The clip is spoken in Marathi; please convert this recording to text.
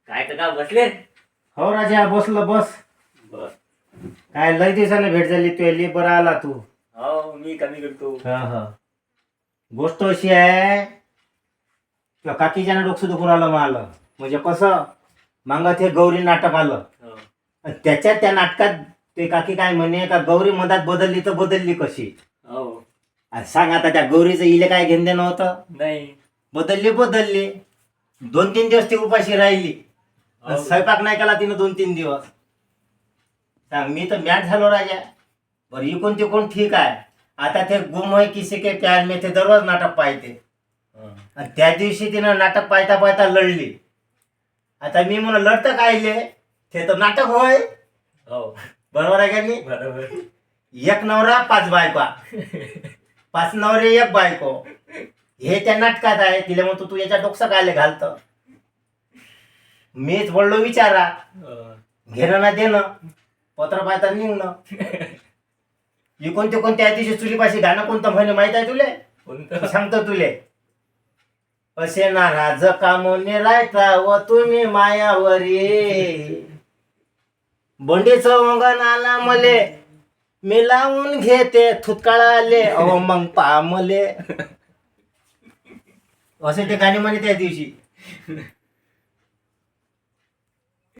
काय का बसले? हो राजा बसलो बस. बर. काय लय दिवसाने भेट झाली तुझी, बरं आला तू. हो मी कमी करतो. हा हा. गोष्ट अशी आहे किंवा काकीच्यानं डोकं दुखून आलं मला. म्हणजे कसं मागं ते गौरी नाटक आलं हो. आणि त्याच्यात त्या नाटकात ते काकी काय म्हणे का गौरी मधात बदलली तर बदलली कशी. हो. आणि सांग आता त्या गौरीचं इले काय घेणं देणं होतं. नाही. बदलली 2-3 दिवस ती उपाशी राहिली. आणि स्वयंपाक नाही केला तिनं 2-3 दिवस. सांग मी तर मॅच झालो राजा. बरं इकून तिकून ठीक आहे. आता ते गुम है किसी के प्यार में ते दररोज नाटक पाहते. आणि त्या दिवशी तिनं नाटक पाहता पाहता लढली. आता मी म्हणून लढतं कायले, ते तर नाटक होय. हो बरोबर आहे का नाही. बरोबर. 1 नवरा 5 बायका, 5 नवरे 1 बायको, हे त्या नाटकात आहे. तिला म्हणतो तू याच्या डोकसं कायले घालतं. मीच बोललो विचारा, घेणं ना देणं, पत्र पाहता निघणं. इकून तिकून त्या दिवशी चुलीपाशी गाणं कोणतं म्हणे माहित आहे तुले. कोणतं? सांगतो तुले. असे नाराज कामोने रायता व तुम्ही मायावरी, बोंडीचं ओंगण आला मले, मी लावून घेते थुतकाळाले अहो मग पा मले. असे ते गाणे म्हणे त्या दिवशी.